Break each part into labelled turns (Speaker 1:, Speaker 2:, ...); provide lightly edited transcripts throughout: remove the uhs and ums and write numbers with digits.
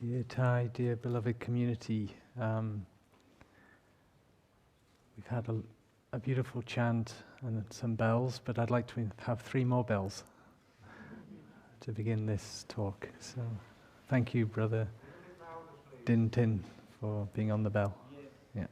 Speaker 1: Dear Thai, dear beloved community, we've had a beautiful chant and some bells, but I'd like to have 3 more bells to begin this talk. So thank you, Brother Din Tin, for being on the bell. Yeah.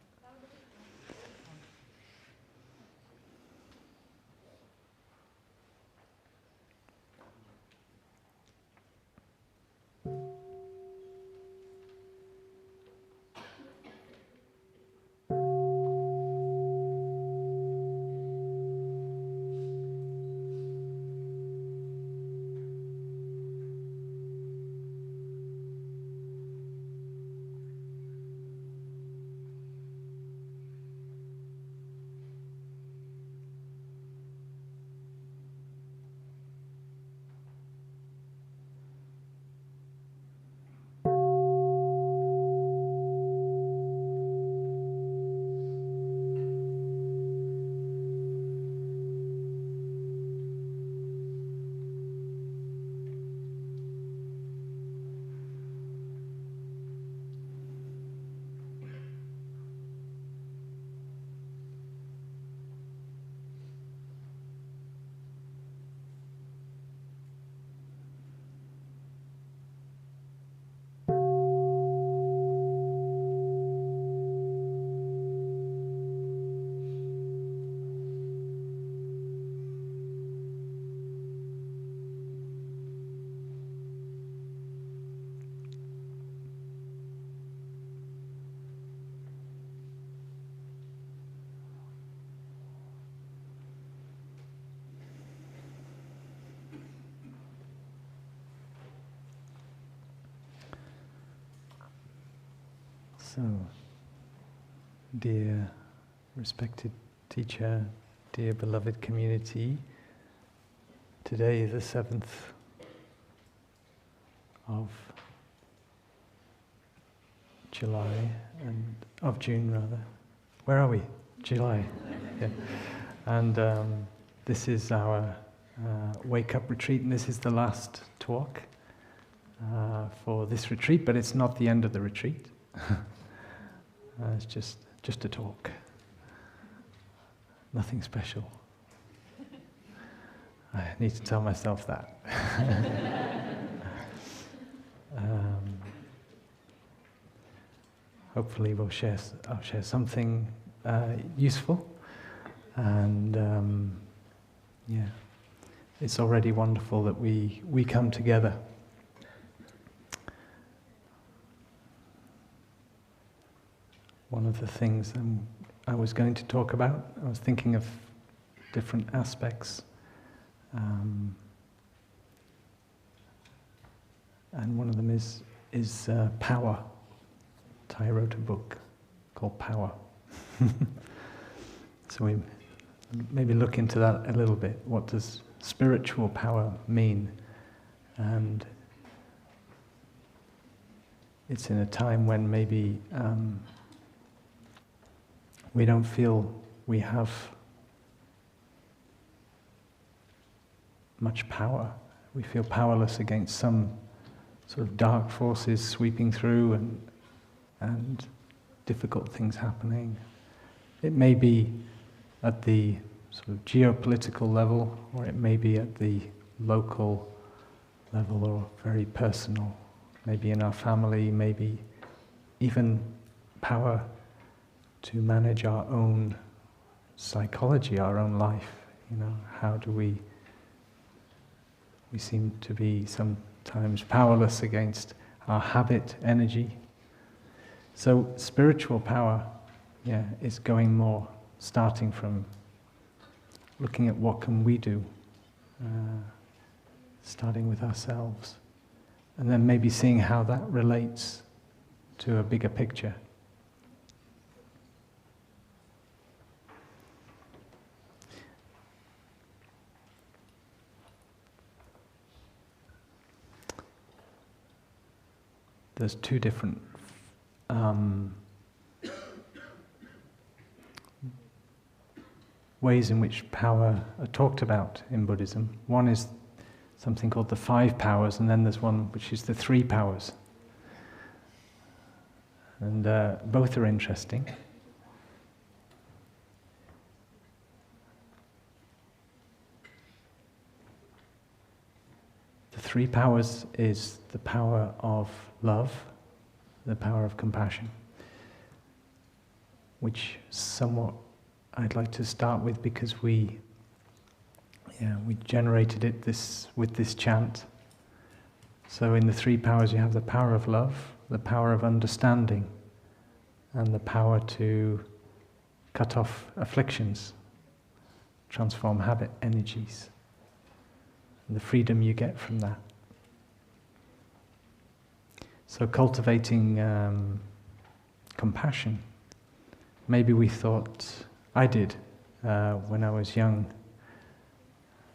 Speaker 1: So, dear respected teacher, dear beloved community, today is the 7th of July, and of June rather. Where are we? July. Yeah. And this is our wake-up retreat, and this is the last talk for this retreat, but it's not the end of the retreat. It's just a talk. Nothing special. I need to tell myself that. Hopefully I'll share something useful, and yeah, it's already wonderful that we come together. One of the things I was going to talk about, I was thinking of different aspects, and one of them is power. Thai wrote a book called Power. So we maybe look into that a little bit. What does spiritual power mean? And it's in a time when maybe we don't feel we have much power. We feel powerless against some sort of dark forces sweeping through and difficult things happening. It may be at the sort of geopolitical level, or it may be at the local level, or very personal. Maybe in our family, maybe even power to manage our own psychology, our own life. You know, how do we seem to be sometimes powerless against our habit, energy. So spiritual power, is going more, starting from looking at what can we do, starting with ourselves, and then maybe seeing how that relates to a bigger picture. There's 2 different ways in which power are talked about in Buddhism. One is something called the 5 powers, and then there's one which is the 3 powers. And both are interesting. The three powers is the power of love, the power of compassion, which somewhat I'd like to start with because we generated it with this chant. So in the three powers you have the power of love, the power of understanding, and the power to cut off afflictions, transform habit energies, and the freedom you get from that. So cultivating compassion. Maybe we thought, I did, when I was young,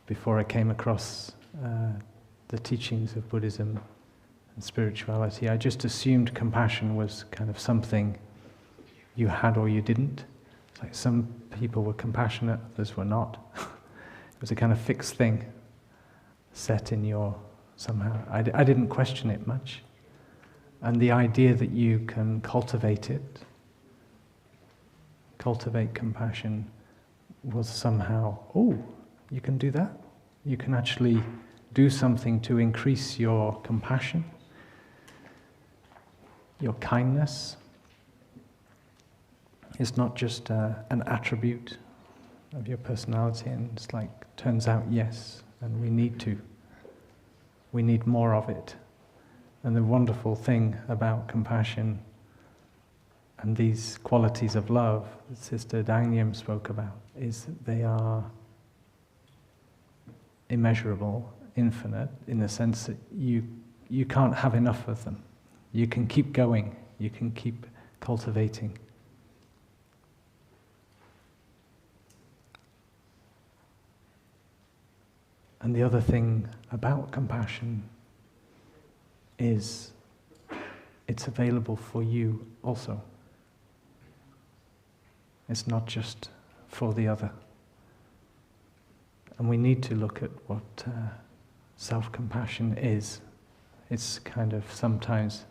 Speaker 1: before I came across the teachings of Buddhism and spirituality, I just assumed compassion was kind of something you had or you didn't. It's like some people were compassionate, others were not. It was a kind of fixed thing set in your somehow. I didn't question it much. And the idea that you can cultivate compassion, was somehow, oh, you can do that? You can actually do something to increase your compassion, your kindness. It's not just an attribute of your personality, and it's like, turns out, yes, and we need to. We need more of it. And the wonderful thing about compassion and these qualities of love that Sister Dangyam spoke about is that they are immeasurable, infinite, in the sense that you can't have enough of them. You can keep going, you can keep cultivating. And the other thing about compassion is it's available for you also. It's not just for the other. And we need to look at what self-compassion is. It's kind of sometimes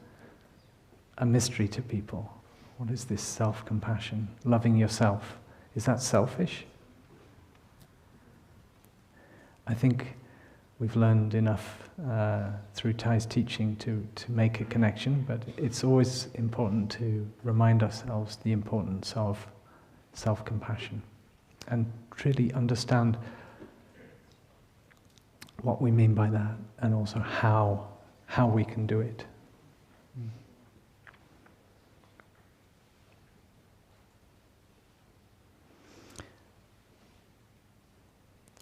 Speaker 1: a mystery to people. What is this self-compassion? Loving yourself. Is that selfish? I think we've learned enough through Thai's teaching to make a connection, but it's always important to remind ourselves the importance of self-compassion and really understand what we mean by that, and also how we can do it.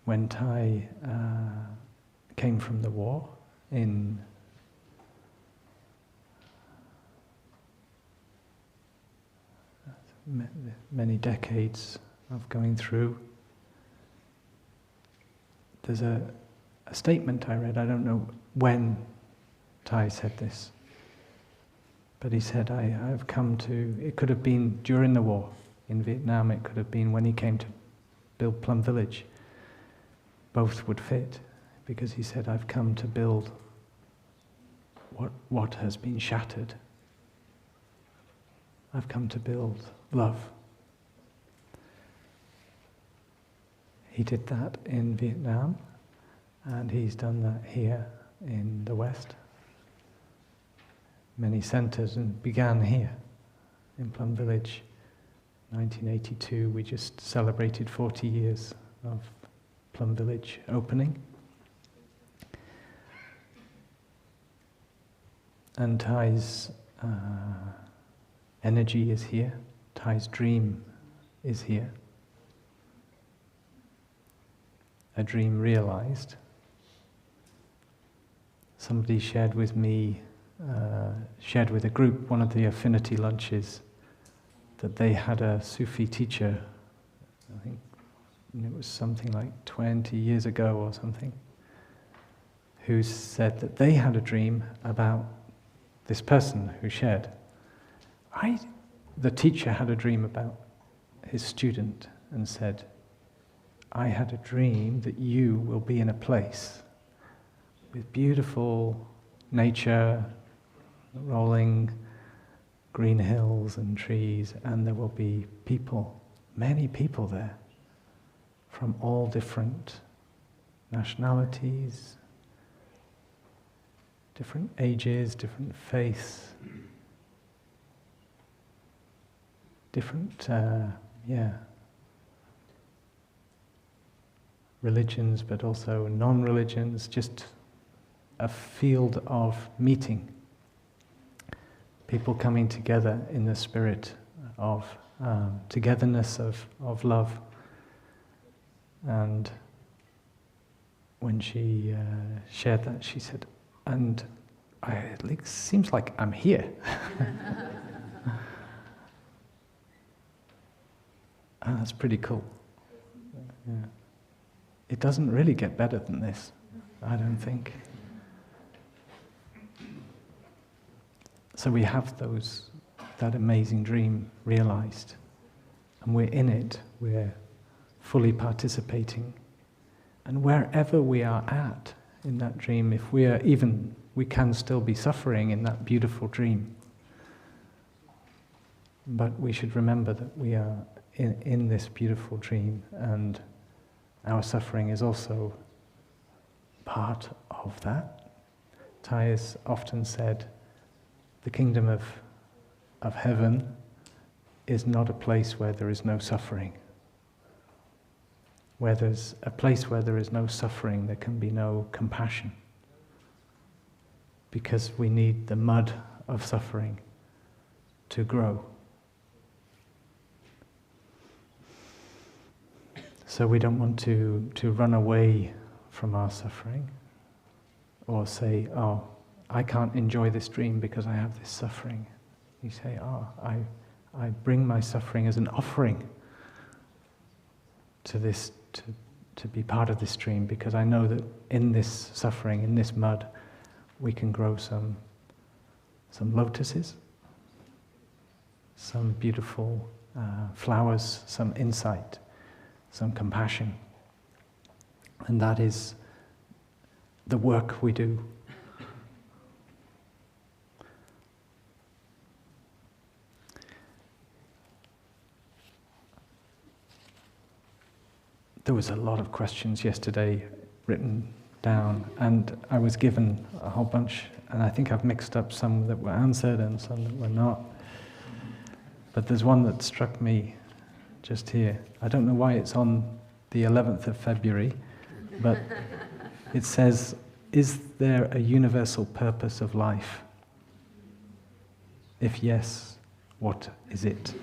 Speaker 1: When Thai came from the war in many decades of going through, there's a statement I read, I don't know when Thai said this, but he said, I've come to, it could have been during the war in Vietnam, it could have been when he came to build Plum Village. Both would fit, because he said, I've come to build what has been shattered. I've come to build love. He did that in Vietnam, and he's done that here in the West. Many centers, and began here in Plum Village. 1982, we just celebrated 40 years of Plum Village opening. And Thai's energy is here. Thai's dream is here. A dream realized. Somebody shared with me, shared with a group, one of the affinity lunches, that they had a Sufi teacher, I think it was something like 20 years ago or something, who said that they had a dream about this person who shared. The teacher had a dream about his student and said, I had a dream that you will be in a place with beautiful nature, rolling green hills and trees, and there will be people, many people there, from all different nationalities, different ages, different faiths, different, religions, but also non-religions, just a field of meeting. People coming together in the spirit of togetherness, of love. And when she shared that, she said, and it seems like I'm here. And that's pretty cool. Yeah. It doesn't really get better than this, I don't think. So we have that amazing dream realized, and we're in it, we're fully participating. And wherever we are at in that dream, if we can still be suffering in that beautiful dream. But we should remember that we are in this beautiful dream, and our suffering is also part of that. Thai has often said, the kingdom of heaven is not a place where there is no suffering. Where there's a place where there is no suffering, there can be no compassion. Because we need the mud of suffering to grow. So we don't want to run away from our suffering, or say, oh, I can't enjoy this dream because I have this suffering. You say, oh, I bring my suffering as an offering to this, to be part of this dream, because I know that in this suffering, in this mud, we can grow some lotuses, some beautiful flowers, some insight, some compassion. And that is the work we do. There was a lot of questions yesterday written down, and I was given a whole bunch, and I think I've mixed up some that were answered and some that were not. But there's one that struck me just here. I don't know why it's on the 11th of February, but it says, is there a universal purpose of life? If yes, what is it?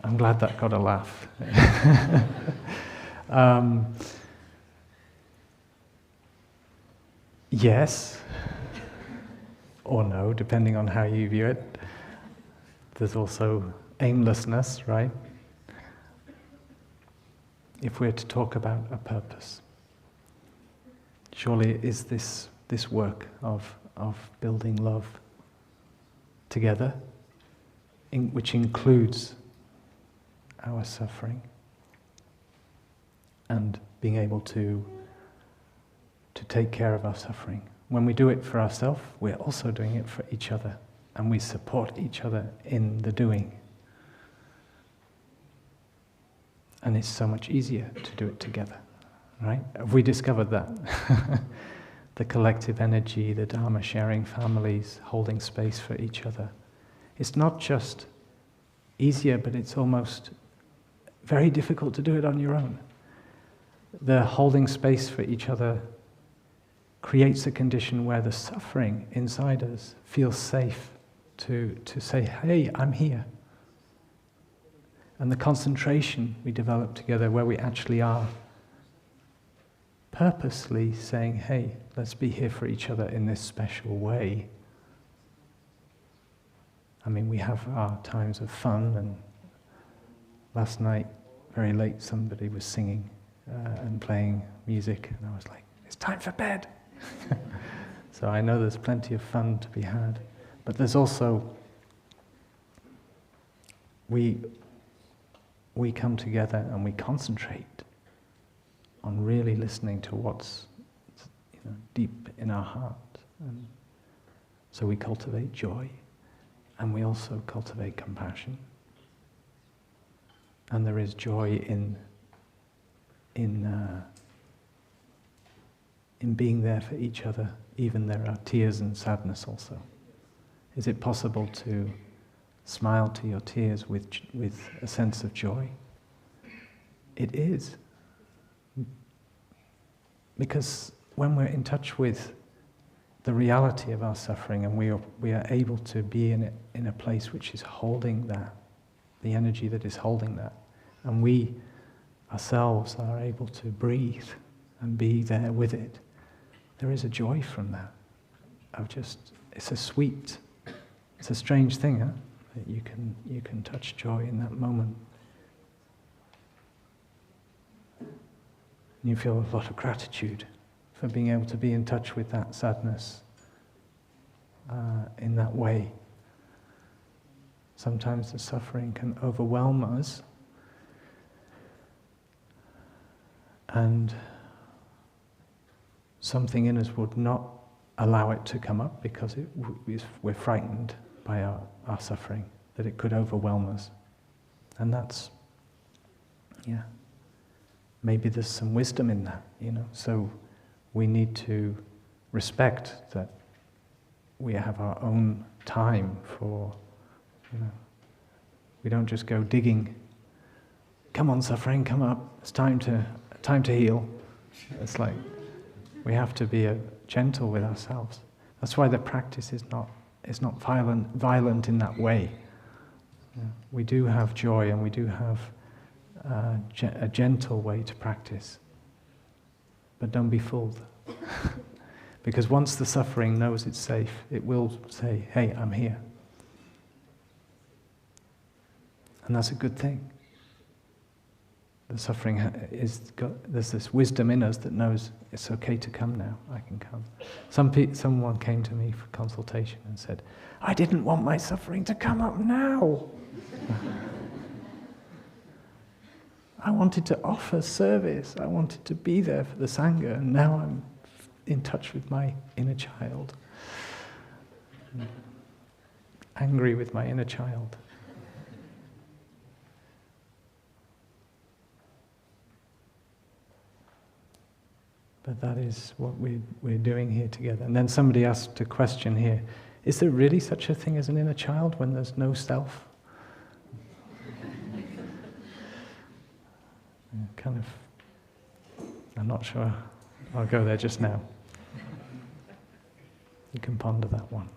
Speaker 1: I'm glad that got a laugh. Yes or no, depending on how you view it. There's also aimlessness, right? If we're to talk about a purpose, surely it is this work of building love together, which includes our suffering, and being able to take care of our suffering. When we do it for ourselves, we're also doing it for each other, and we support each other in the doing. And it's so much easier to do it together, right? Have we discovered that? The collective energy, the Dharma sharing families, holding space for each other. It's not just easier, but it's almost very difficult to do it on your own. The holding space for each other creates a condition where the suffering inside us feels safe to say, hey, I'm here. And the concentration we develop together, where we actually are purposely saying, hey, let's be here for each other in this special way. I mean, we have our times of fun, and last night, very late, somebody was singing and playing music, and I was like, it's time for bed. So I know there's plenty of fun to be had, but there's also, we come together and we concentrate on really listening to what's deep in our heart. And so we cultivate joy, and we also cultivate compassion. And there is joy in being there for each other. Even there are tears and sadness also. Is it possible to smile to your tears with a sense of joy? It is. Because when we're in touch with the reality of our suffering, and we are able to be in a place which is holding that, the energy that is holding that, and we ourselves are able to breathe and be there with it, there is a joy from that. It's a strange thing, huh? That you can touch joy in that moment. And you feel a lot of gratitude for being able to be in touch with that sadness in that way. Sometimes the suffering can overwhelm us, and something in us would not allow it to come up because we're frightened by our suffering, that it could overwhelm us. And that's, maybe there's some wisdom in that, So we need to respect that we have our own time for, we don't just go digging. Come on, suffering, come up. It's time to heal. It's like we have to be gentle with ourselves. That's why the practice is not violent in that way. We do have joy, and we do have a gentle way to practice. But don't be fooled. Because once the suffering knows it's safe, it will say, hey, I'm here. And that's a good thing. The suffering there's this wisdom in us that knows it's okay to come now, I can come. Someone came to me for consultation and said, I didn't want my suffering to come up now. I wanted to offer service, I wanted to be there for the Sangha, and now I'm in touch with my inner child. Angry with my inner child. But that is what we're doing here together. And then somebody asked a question here, is there really such a thing as an inner child when there's no self? I'm not sure I'll go there just now. You can ponder that one.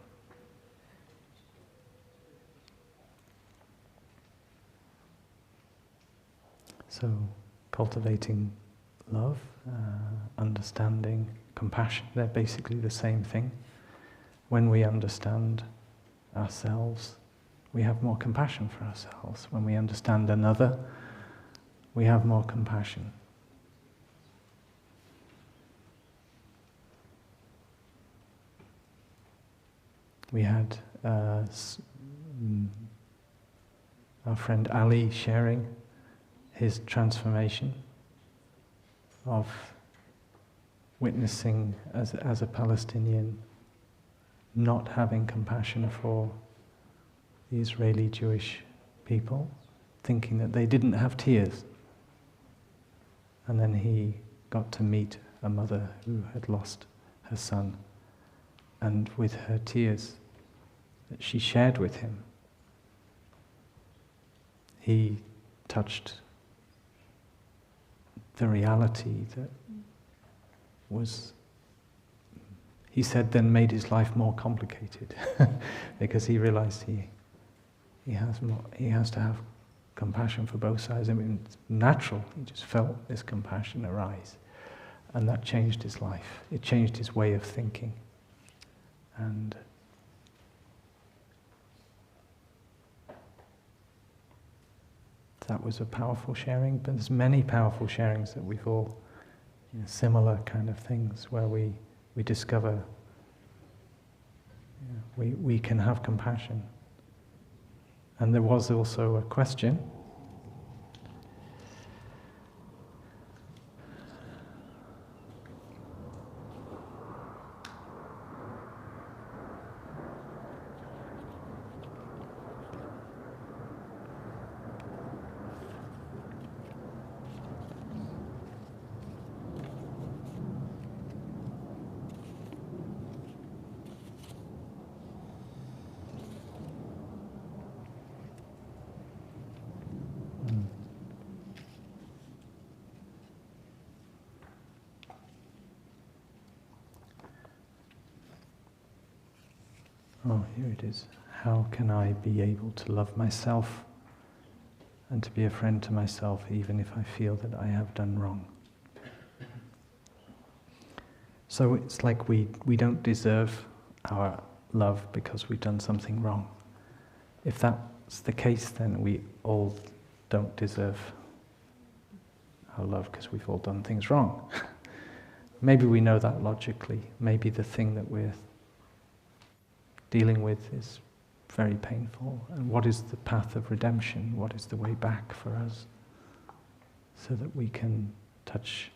Speaker 1: So, cultivating love, understanding, compassion, they're basically the same thing. When we understand ourselves, we have more compassion for ourselves. When we understand another, we have more compassion. We had our friend Ali sharing his transformation of witnessing as a Palestinian, not having compassion for the Israeli Jewish people, thinking that they didn't have tears. And then he got to meet a mother who had lost her son, and with her tears that she shared with him, he touched the reality that was, he said, then made his life more complicated because he realized he has to have compassion for both sides. I mean, it's natural. He just felt this compassion arise, and that changed his life. It changed his way of thinking, and that was a powerful sharing. But there's many powerful sharings that we've all, similar kind of things where we discover we can have compassion. And there was also a question. Oh, here it is. How can I be able to love myself and to be a friend to myself even if I feel that I have done wrong? So it's like we don't deserve our love because we've done something wrong. If that's the case, then we all don't deserve our love because we've all done things wrong. Maybe we know that logically. Maybe the thing that we're dealing with is very painful. And what is the path of redemption? What is the way back for us? So that we can touch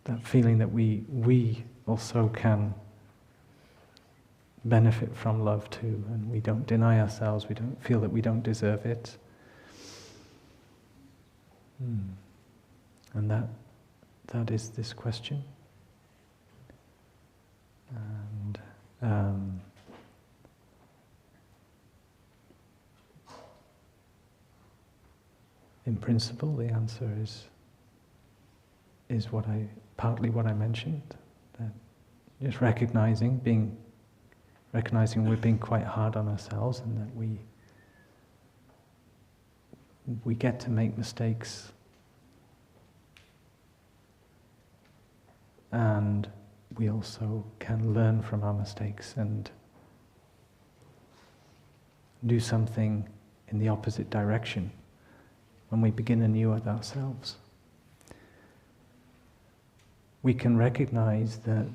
Speaker 1: that feeling that we also can benefit from love too, and we don't deny ourselves, we don't feel that we don't deserve it. And that is this question. And in principle, the answer is partly what I mentioned, that just recognizing we're being quite hard on ourselves, and that we get to make mistakes, and we also can learn from our mistakes and do something in the opposite direction when we begin anew with ourselves. We can recognize that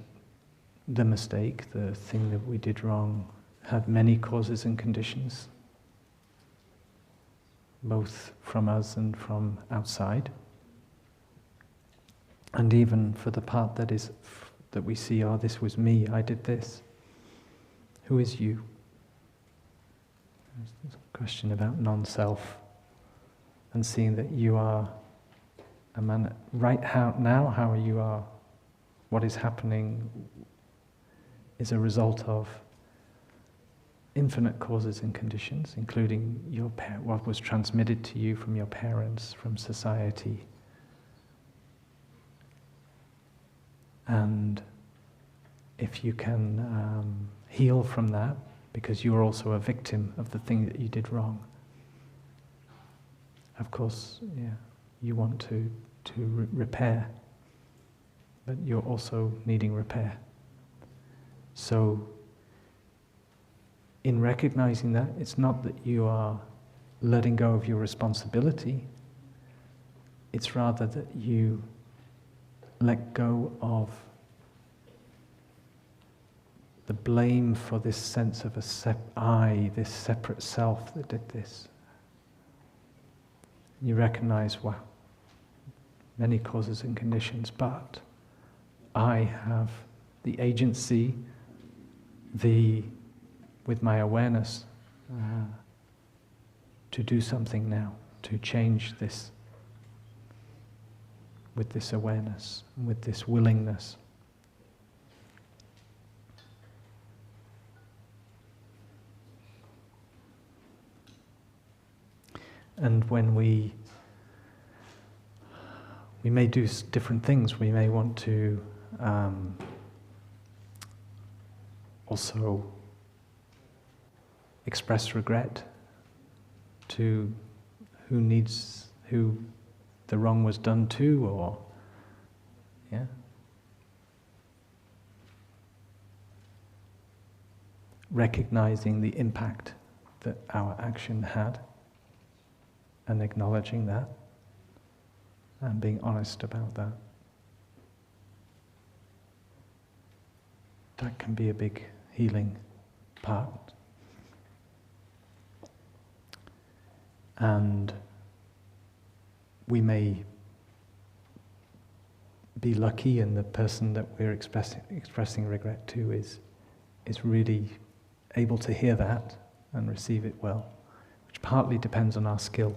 Speaker 1: the mistake, the thing that we did wrong, had many causes and conditions, both from us and from outside. And even for the part that we see, oh, this was me, I did this. Who is you? There's a question about non-self, and seeing that you are a man. Right now, how you are, what is happening is a result of infinite causes and conditions, including what was transmitted to you from your parents, from society. And if you can heal from that, because you are also a victim of the thing that you did wrong, of course, you want to repair, but you're also needing repair. So, in recognizing that, it's not that you are letting go of your responsibility, it's rather that you let go of the blame for this sense of this separate self that did this. You recognize, wow, many causes and conditions, but I have the agency, with my awareness, to do something now, to change this, with this awareness, with this willingness. And when we may do different things, we may want to also express regret to who the wrong was done to, or recognizing the impact that our action had and acknowledging that and being honest about that. That can be a big healing part. And we may be lucky, and the person that we're expressing regret to is really able to hear that and receive it well, which partly depends on our skill,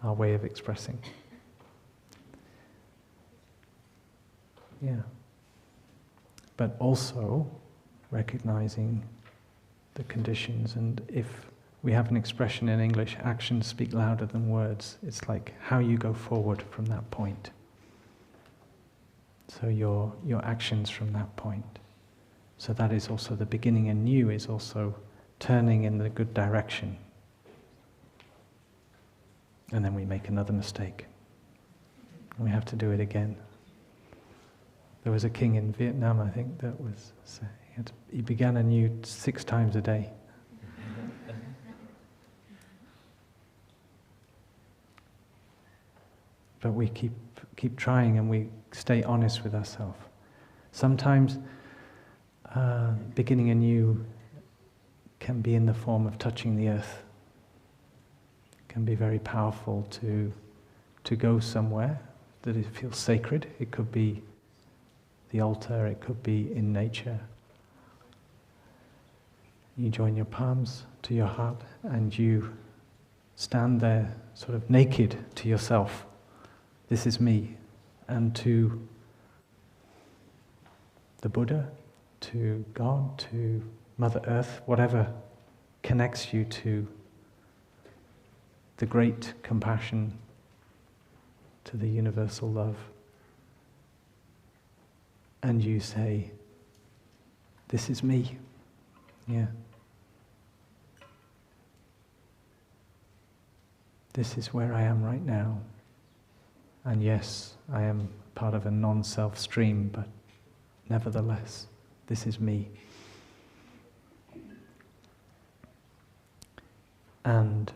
Speaker 1: our way of expressing. But also recognizing the conditions, and if we have an expression in English, actions speak louder than words. It's like how you go forward from that point. So your actions from that point. So that is also the beginning anew, is also turning in the good direction. And then we make another mistake. We have to do it again. There was a king in Vietnam, I think, that was, he began anew 6 times a day. But we keep trying, and we stay honest with ourselves. Sometimes beginning anew can be in the form of touching the earth. It can be very powerful to go somewhere that it feels sacred. It could be the altar, it could be in nature. You join your palms to your heart and you stand there sort of naked to yourself. This is me. And to the Buddha, to God, to Mother Earth, whatever connects you to the great compassion, to the universal love. And you say, this is me. Yeah. This is where I am right now. And yes, I am part of a non-self stream, but nevertheless, this is me. And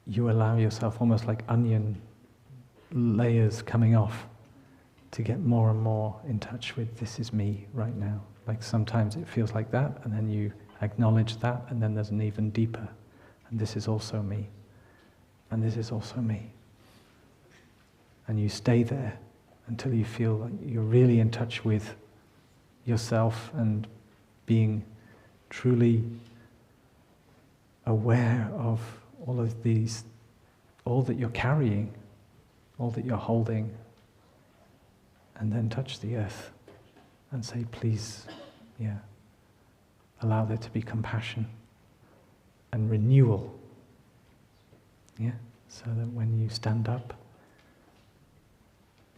Speaker 1: you allow yourself, almost like onion layers coming off, to get more and more in touch with this is me right now. Like sometimes it feels like that, and then you acknowledge that, and then there's an even deeper, and this is also me, and this is also me. And you stay there until you feel like you're really in touch with yourself and being truly aware of all of these, all that you're carrying, all that you're holding, and then touch the earth and say, please, allow there to be compassion and renewal. So that when you stand up,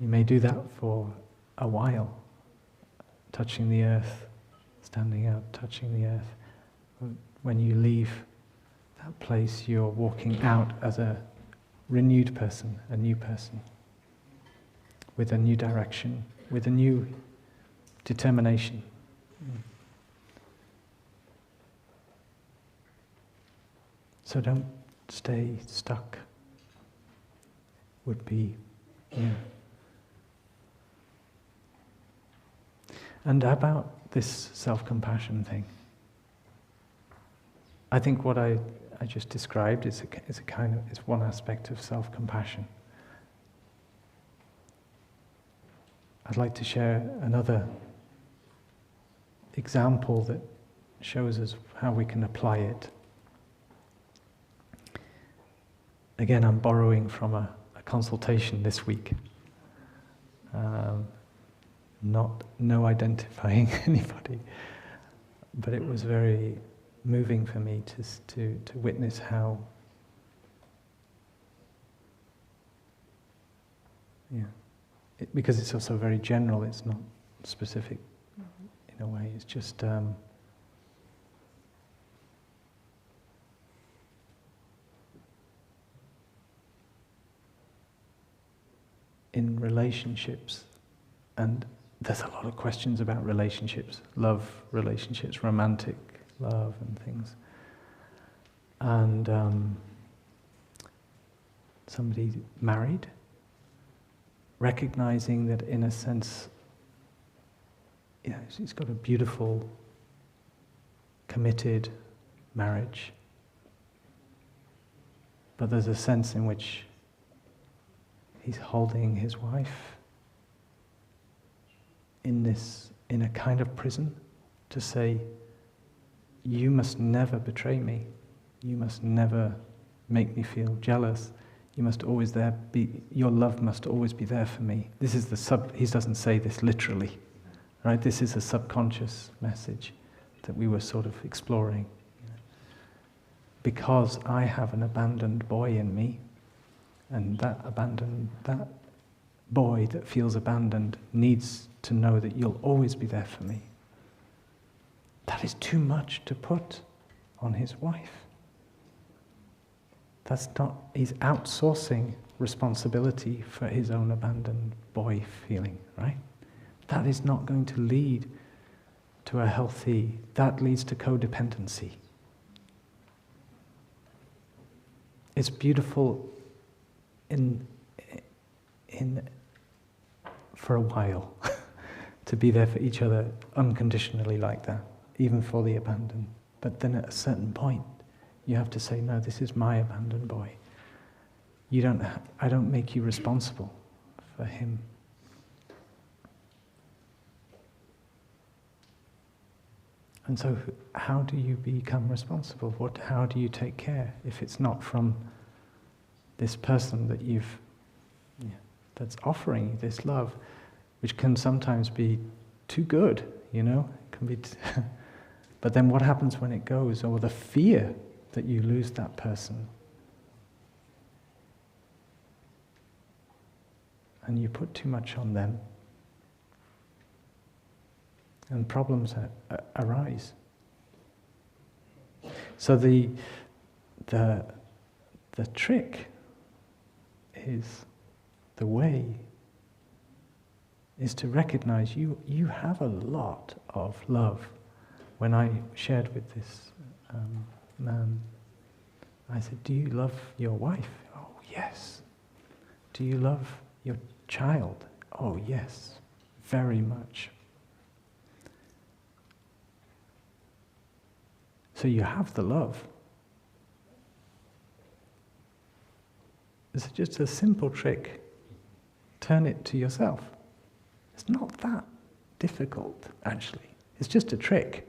Speaker 1: you may do that for a while, touching the earth, standing up, touching the earth. When you leave that place, you're walking out as a renewed person, a new person, with a new direction, with a new determination. So don't stay stuck. Would be, And about this self-compassion thing, I think what I just described is one aspect of self-compassion. I'd like to share another example that shows us how we can apply it. Again, I'm borrowing from a consultation this week. No identifying anybody, but it was very moving for me to witness how because it's also very general, it's not specific in a way, it's just in relationships, and there's a lot of questions about relationships, love relationships, romantic love and things. And somebody married, recognizing that in a sense, she's got a beautiful, committed marriage, but there's a sense in which he's holding his wife in a kind of prison to say, you must never betray me. You must never make me feel jealous. You must always your love must always be there for me. This is he doesn't say this literally, right? This is a subconscious message that we were sort of exploring. Because I have an abandoned boy in me, and that boy that feels abandoned needs to know that you'll always be there for me. That is too much to put on his wife. He's outsourcing responsibility for his own abandoned boy feeling, right? That is not going to lead to a healthy, that leads to codependency. It's beautiful for a while to be there for each other unconditionally like that, even for the abandoned. But then at a certain point, you have to say, no, this is my abandoned boy. I don't make you responsible for him. And so how do you become responsible? How do you take care if it's not from this person that that's offering you this love, which can sometimes be too good, It can be but then what happens when it goes, or the fear that you lose that person? And you put too much on them, and problems arise. So the trick is, the way is to recognize you have a lot of love. When I shared with this man, I said, do you love your wife? Oh, yes. Do you love your child? Oh, yes, very much. So you have the love. It's just a simple trick. Turn it to yourself. It's not that difficult, actually. It's just a trick.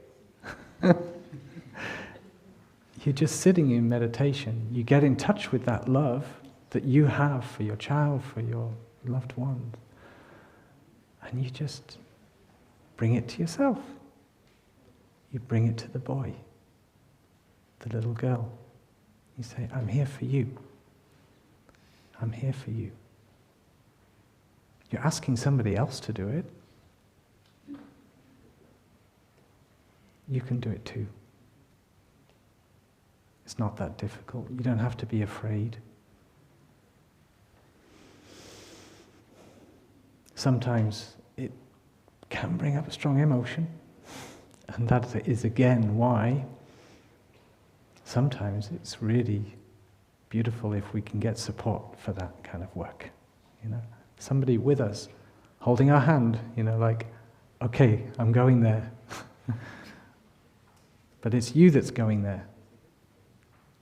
Speaker 1: You're just sitting in meditation. You get in touch with that love that you have for your child, for your loved ones. And you just bring it to yourself. You bring it to the boy, the little girl. You say, I'm here for you. I'm here for you. You're asking somebody else to do it. You can do it too. It's not that difficult. You don't have to be afraid. Sometimes it can bring up a strong emotion, and that is again why sometimes it's really beautiful if we can get support for that kind of work. Somebody with us, holding our hand, like, okay, I'm going there. But it's you that's going there.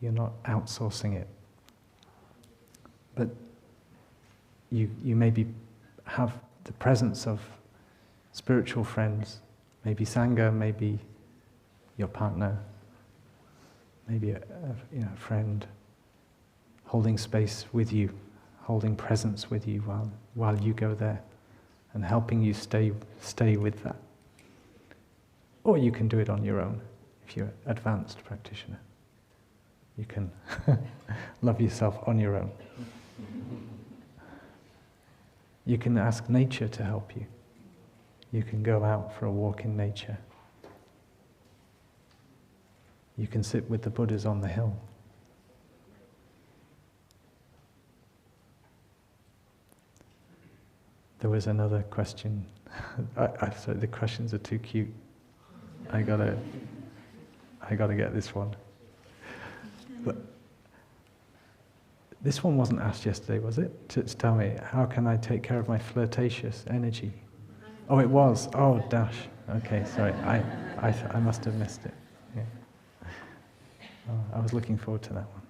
Speaker 1: You're not outsourcing it. But you maybe have the presence of spiritual friends, maybe Sangha, maybe your partner, maybe a friend, holding space with you, holding presence with you while you go there, and helping you stay with that. Or you can do it on your own if you're an advanced practitioner. You can love yourself on your own. You can ask nature to help you. You can go out for a walk in nature. You can sit with the Buddhas on the hill. There was another question. Sorry, the questions are too cute. I gotta get this one. But this one wasn't asked yesterday, was it? To tell me, how can I take care of my flirtatious energy? Oh, it was. Oh, dash. Okay, sorry. I must have missed it. Yeah. Oh, I was looking forward to that one.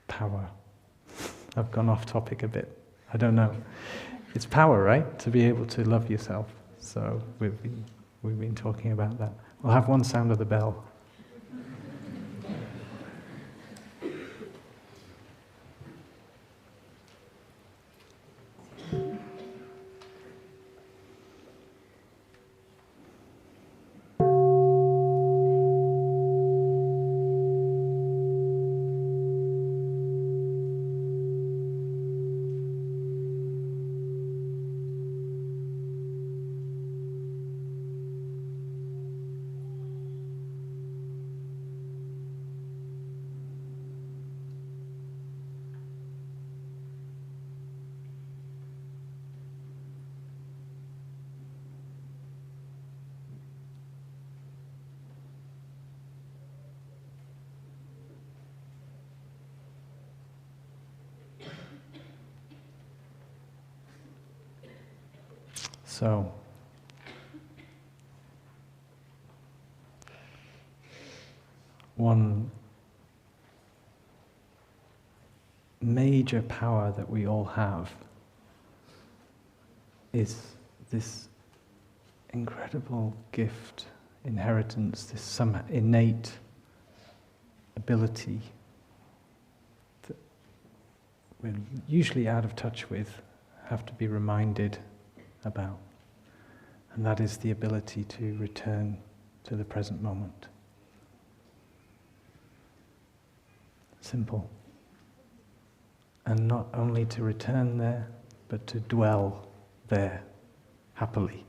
Speaker 1: Power. I've gone off topic a bit. I don't know. It's power, right? To be able to love yourself. So we've been talking about that. We'll have one sound of the bell. So, one major power that we all have is this incredible gift, inheritance, this some innate ability that we're usually out of touch with, have to be reminded about. And that is the ability to return to the present moment. Simple. And not only to return there, but to dwell there happily,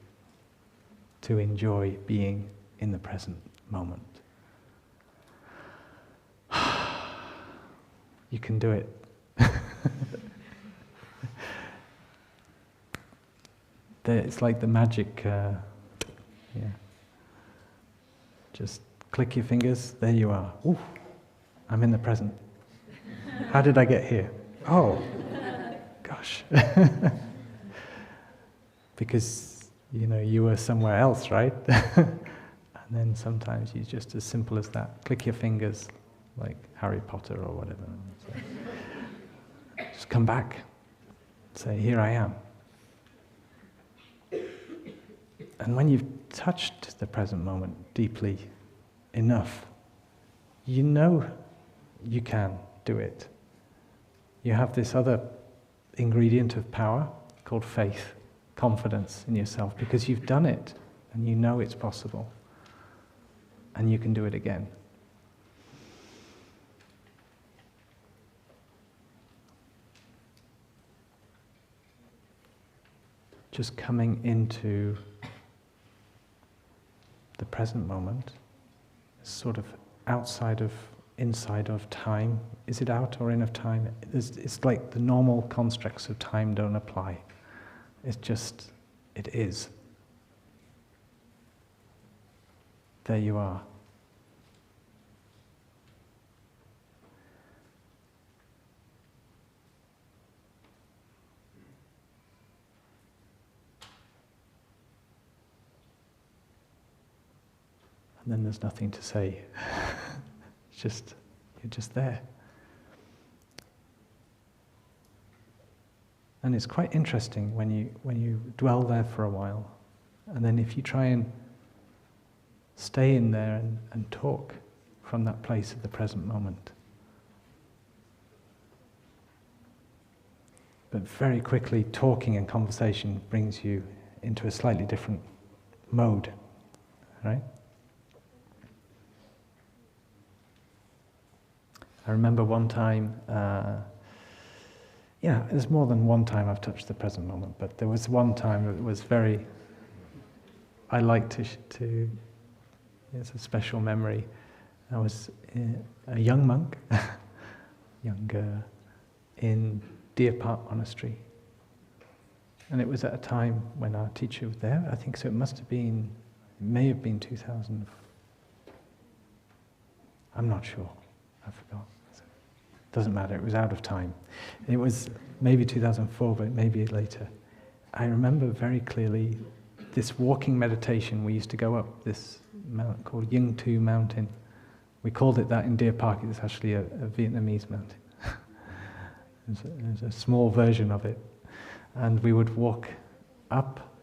Speaker 1: to enjoy being in the present moment. You can do it. It's like the magic, just click your fingers, there you are. Ooh, I'm in the present. How did I get here? Oh, gosh. Because, you were somewhere else, right? And then sometimes you just as simple as that, click your fingers, like Harry Potter or whatever. So, just come back, say, here I am. And when you've touched the present moment deeply enough, you know you can do it. You have this other ingredient of power called faith, confidence in yourself, because you've done it and you know it's possible and you can do it again. Just coming into the present moment, sort of inside of time. Is it out or in of time? It's like the normal constructs of time don't apply. It's just, it is. There you are. And then there's nothing to say. You're just there. And it's quite interesting when you dwell there for a while, and then if you try and stay in there and talk from that place of the present moment. But very quickly, talking and conversation brings you into a slightly different mode, right? I remember one time, there's more than one time I've touched the present moment, but there was one time that was I like to it's a special memory. I was a young monk, in Deer Park Monastery. And it was at a time when our teacher was there, I think so it may have been 2000, I'm not sure, I forgot. Doesn't matter, it was out of time. It was maybe 2004, but maybe later. I remember very clearly this walking meditation. We used to go up this mountain called Ying Tu Mountain. We called it that in Deer Park. It's actually a Vietnamese mountain. There's a small version of it. And we would walk up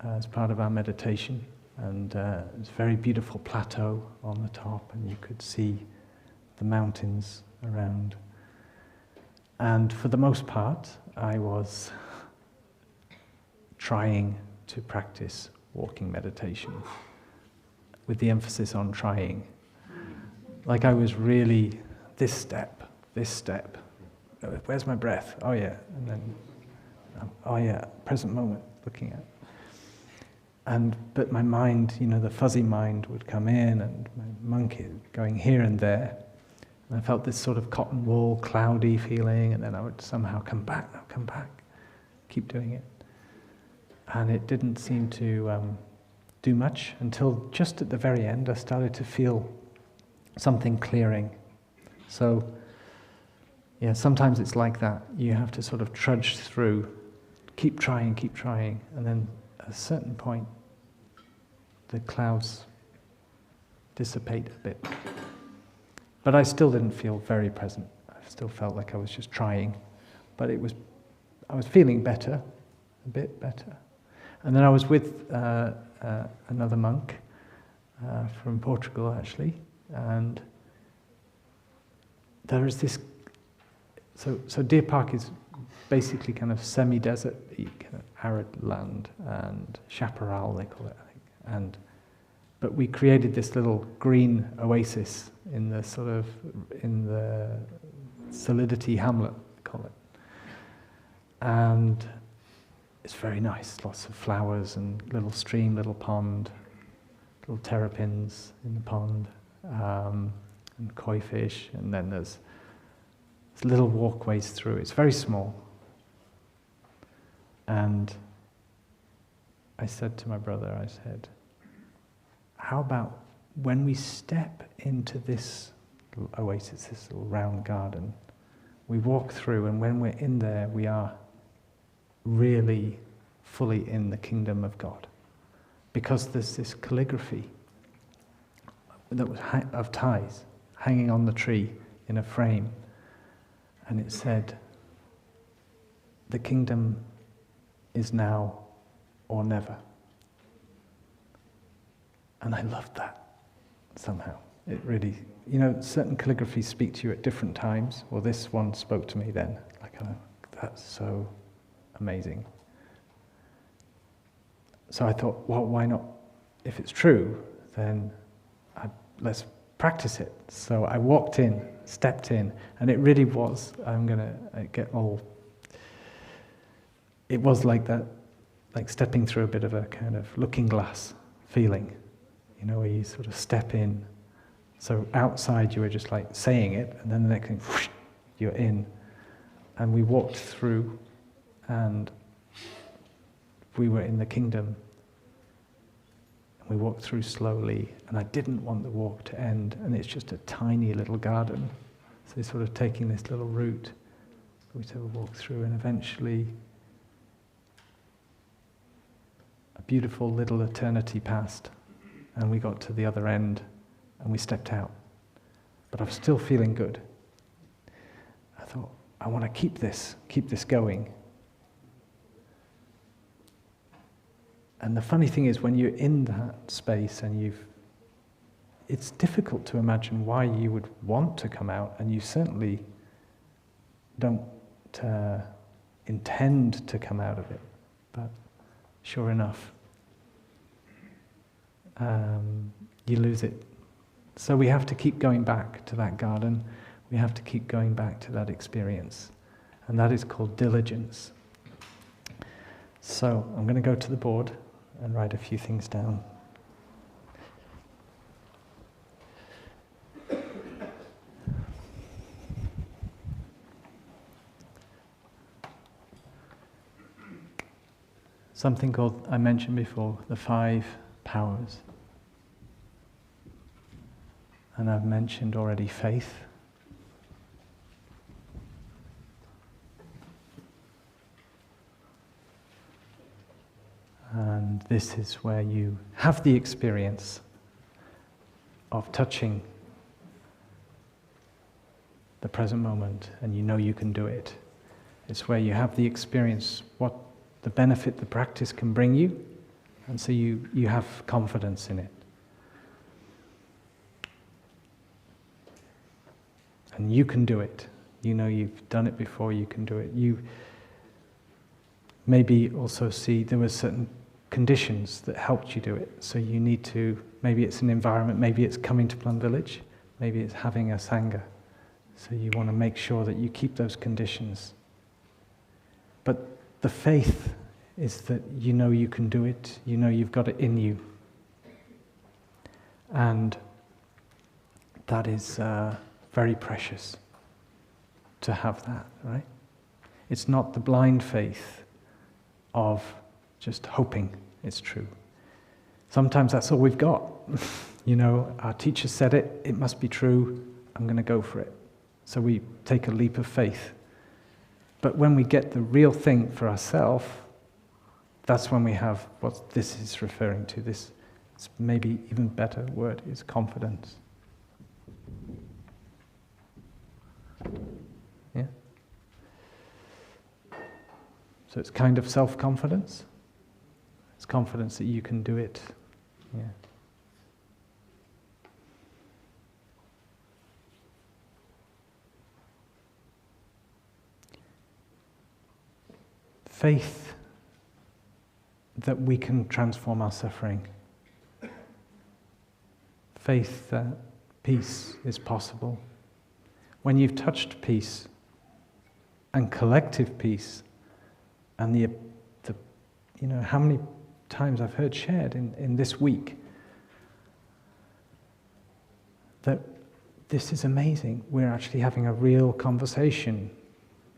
Speaker 1: as part of our meditation. And it was a very beautiful plateau on the top, and you could see the mountains around. And for the most part, I was trying to practice walking meditation, with the emphasis on trying. Like I was really, this step, where's my breath? Oh yeah, and then, oh yeah, present moment, looking at. But my mind, the fuzzy mind would come in, and my monkey going here and there. And I felt this sort of cotton wool, cloudy feeling, and then I would somehow come back, keep doing it. And it didn't seem to do much until just at the very end I started to feel something clearing. So, sometimes it's like that. You have to sort of trudge through, keep trying, and then at a certain point, the clouds dissipate a bit. But I still didn't feel very present. I still felt like I was just trying. But I was feeling better, a bit better. And then I was with another monk from Portugal, actually. And there is this... So Deer Park is basically kind of semi-desert, kind of arid land, and chaparral, they call it, I think. But we created this little green oasis in the solidity hamlet, they call it. And it's very nice, lots of flowers and little stream, little pond, little terrapins in the pond, and koi fish, and then there's little walkways through. It's very small. And I said to my brother, I said, how about when we step into this oasis, this little round garden, we walk through, and when we're in there, we are really fully in the kingdom of God. Because there's this calligraphy that was of ties hanging on the tree in a frame. And it said, the kingdom is now or never. And I loved that somehow. It really, certain calligraphies speak to you at different times. Well, this one spoke to me then. That's so amazing. So I thought, well, why not? If it's true, then let's practice it. So I walked in, stepped in, and it really was, it was like that, like stepping through a bit of a kind of looking glass feeling, where you sort of step in. So outside you were just like saying it, and then the next thing, whoosh, you're in. And we walked through, and we were in the kingdom. And we walked through slowly, and I didn't want the walk to end, and it's just a tiny little garden. So sort of taking this little route, we sort of walked through, and eventually a beautiful little eternity passed, and we got to the other end, and we stepped out. But I was still feeling good. I thought, I want to keep this going. And the funny thing is, when you're in that space and it's difficult to imagine why you would want to come out, and you certainly don't intend to come out of it. But sure enough, you lose it. So we have to keep going back to that garden. We have to keep going back to that experience. And that is called diligence. So I'm going to go to the board and write a few things down. Something called, I mentioned before, the 5 powers. And I've mentioned already faith. And this is where you have the experience of touching the present moment, and you can do it. It's where you have the experience, what the benefit the practice can bring you, and so you have confidence in it. And you can do it. You've done it before, you can do it. You maybe also see there were certain conditions that helped you do it. So you need to, maybe it's an environment, maybe it's coming to Plum Village, maybe it's having a Sangha. So you want to make sure that you keep those conditions. But the faith is that you can do it, you've got it in you. And that is very precious to have that, right? It's not the blind faith of just hoping it's true. Sometimes that's all we've got. Our teacher said it, it must be true, I'm going to go for it. So we take a leap of faith. But when we get the real thing for ourselves, That's when we have what this is referring to. This maybe even better word is confidence. Yeah? So it's kind of self-confidence. It's confidence that you can do it. Yeah. Faith that we can transform our suffering. Faith that peace is possible. When you've touched peace and collective peace, and the how many times I've heard shared in this week that this is amazing. We're actually having a real conversation.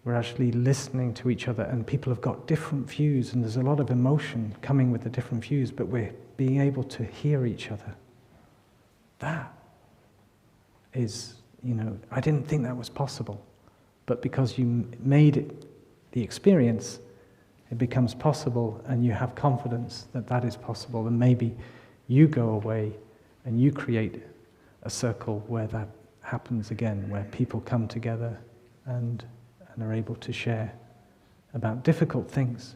Speaker 1: We're actually listening to each other, and people have got different views, and there's a lot of emotion coming with the different views, but we're being able to hear each other. That is, I didn't think that was possible, but because you made it the experience, it becomes possible, and you have confidence that that is possible, and maybe you go away and you create a circle where that happens again, where people come together and are able to share about difficult things,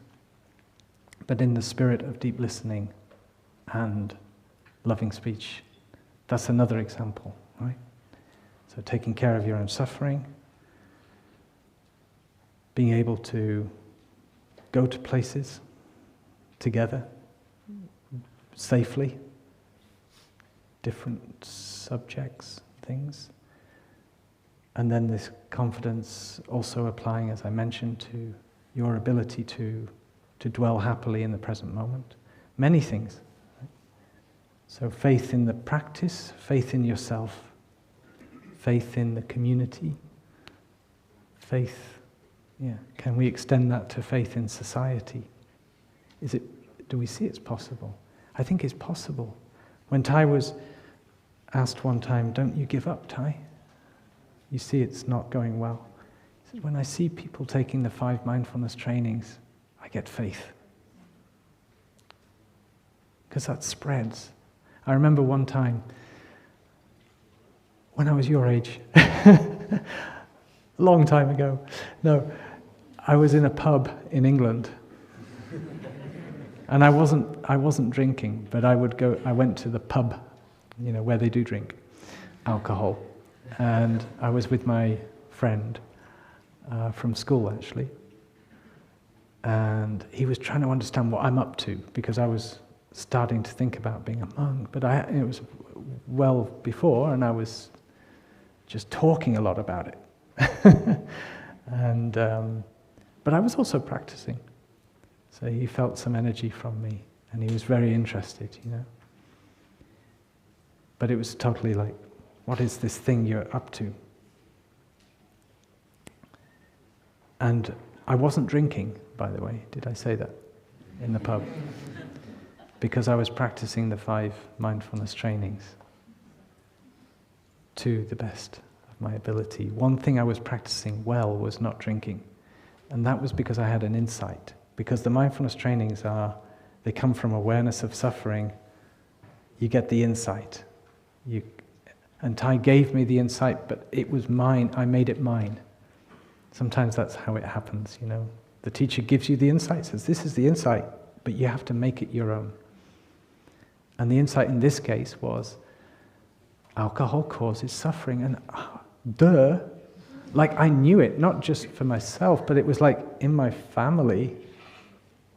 Speaker 1: but in the spirit of deep listening and loving speech. That's another example, right? So taking care of your own suffering, being able to go to places together safely, different subjects, things. And then this confidence also applying, as I mentioned, to your ability to dwell happily in the present moment. Many things. Right? So faith in the practice, faith in yourself, faith in the community, faith, can we extend that to faith in society? Do we see it's possible? I think it's possible. When Thai was asked one time, "Don't you give up, Thai? You see it's not going well." He said, "When I see people taking the 5 mindfulness trainings, I get faith." Because that spreads. I remember one time, when I was your age, a long time ago, I was in a pub in England, and I wasn't drinking, but I went to the pub, where they do drink alcohol. And I was with my friend from school, actually. And he was trying to understand what I'm up to, because I was starting to think about being a monk. But it was well before, and I was just talking a lot about it. But I was also practicing. So he felt some energy from me, and he was very interested, But it was totally like, what is this thing you're up to? And I wasn't drinking, by the way. Did I say that? In the pub. Because I was practicing the 5 mindfulness trainings to the best of my ability. One thing I was practicing well was not drinking. And that was because I had an insight. Because the mindfulness trainings they come from awareness of suffering. You get the insight. And Thai gave me the insight, but it was mine. I made it mine. Sometimes that's how it happens, The teacher gives you the insight, says, this is the insight, but you have to make it your own. And the insight in this case was, alcohol causes suffering. And duh, like I knew it, not just for myself, but it was like in my family.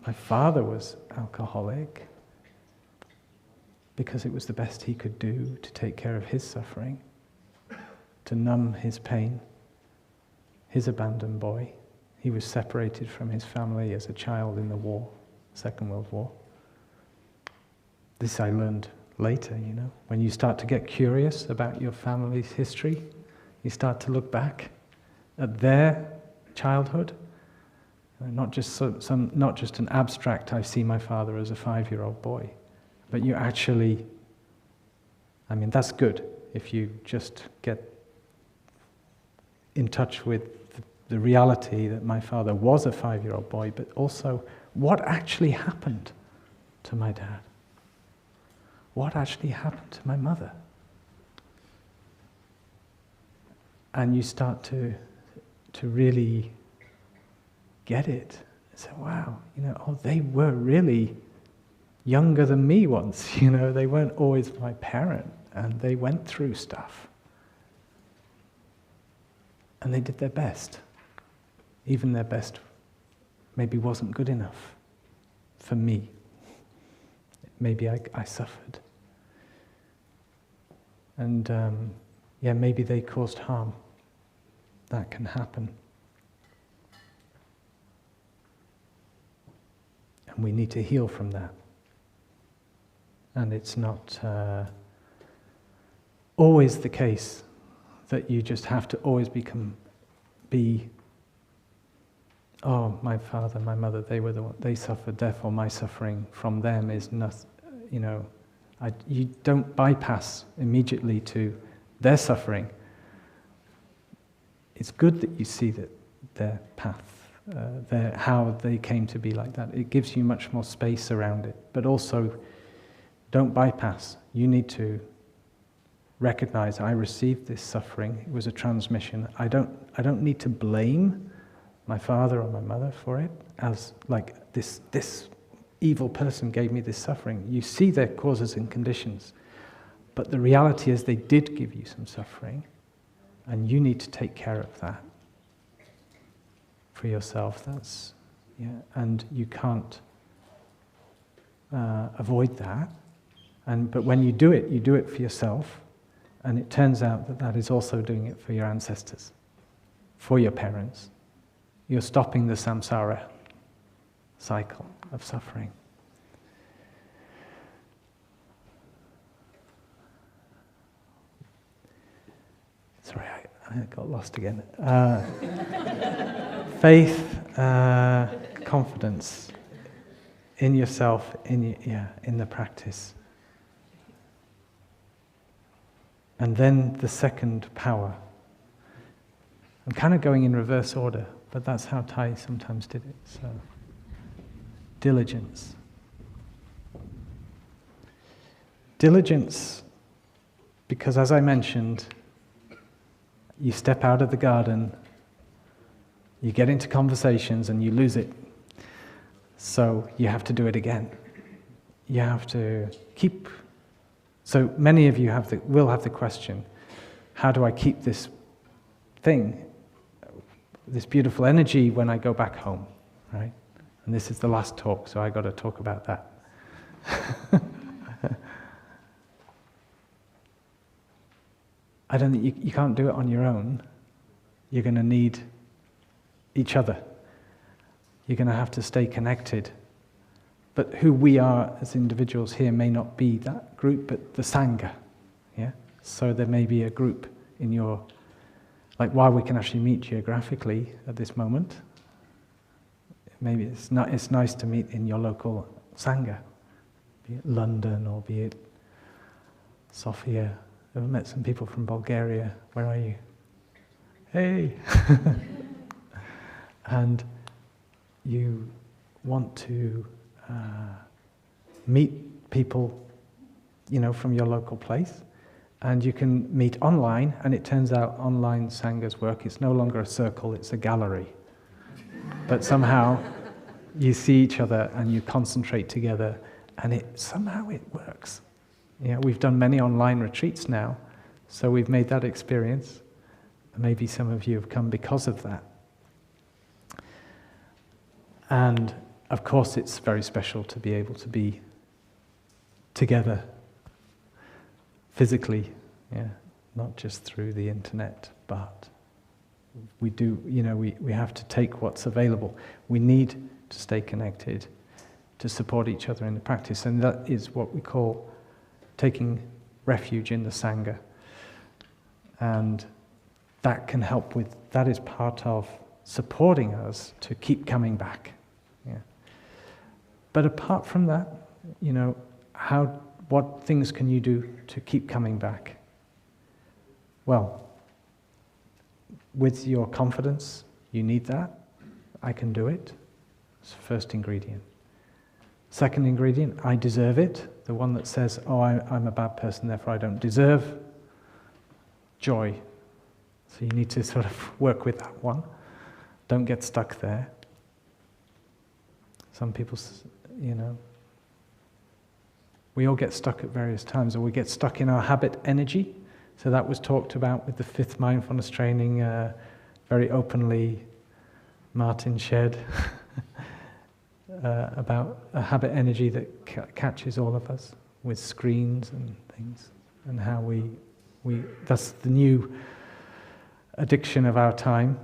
Speaker 1: My father was alcoholic because it was the best he could do to take care of his suffering, to numb his pain. His abandoned boy. He was separated from his family as a child in the war, Second World War. This I learned later, When you start to get curious about your family's history, you start to look back at their childhood. Not just an abstract, I see my father as a 5-year-old boy. But you actually, that's good if you just get in touch with the reality that my father was a 5-year-old boy, but also what actually happened to my dad? What actually happened to my mother? And you start to really get it. Say, wow, they were really younger than me once, they weren't always my parent, and they went through stuff. And they did their best. Even their best maybe wasn't good enough for me. Maybe I suffered. And maybe they caused harm. That can happen. And we need to heal from that. And it's not always the case that you just have to always be, oh, my father, my mother, they suffered, therefore my suffering from them is nothing, you don't bypass immediately to their suffering. It's good that you see that their path, how they came to be like that. It gives you much more space around it. But also, don't bypass. You need to recognize, I received this suffering. It was a transmission. I don't need to blame my father or my mother for it as like this evil person gave me this suffering. You see their causes and conditions, but the reality is they did give you some suffering, and you need to take care of that for yourself. And you can't avoid that. But when you do it for yourself, and it turns out that is also doing it for your ancestors, for your parents. You're stopping the samsara cycle of suffering. Sorry, I got lost again. Faith, confidence in yourself, in the practice. And then the second power. I'm kind of going in reverse order, but that's how Thai sometimes did it. So, diligence. Diligence, because as I mentioned, you step out of the garden, you get into conversations and you lose it. So you have to do it again. You have to keep. So many of you will have the question, how do I keep this thing, this beautiful energy when I go back home, right? And this is the last talk, so I got to talk about that. I don't think you can't do it on your own. You're going to need each other. You're going to have to stay connected. But who we are as individuals here may not be that group, but the Sangha. Yeah? So there may be a group in your, like while we can actually meet geographically at this moment, maybe it's nice to meet in your local Sangha, be it London or be it Sofia. I've met some people from Bulgaria. Where are you? Hey! And you want to meet people, from your local place, and you can meet online, and it turns out online Sanghas work. It's no longer a circle, it's a gallery. But somehow you see each other and you concentrate together, and somehow it works. We've done many online retreats now, so we've made that experience. Maybe some of you have come because of that. And of course it's very special to be able to be together physically, not just through the internet, but we do, we have to take what's available. We need to stay connected to support each other in the practice, and that is what we call taking refuge in the Sangha. And that can help that is part of supporting us to keep coming back. But apart from that, what things can you do to keep coming back? Well, with your confidence, you need that. I can do it. It's the first ingredient. Second ingredient, I deserve it. The one that says, oh, I'm a bad person, therefore I don't deserve joy. So you need to sort of work with that one. Don't get stuck there. Some people, we all get stuck at various times, or we get stuck in our habit energy. So that was talked about with the 5th mindfulness training, very openly. Martin shared about a habit energy that catches all of us with screens and things, and how we that's the new addiction of our time,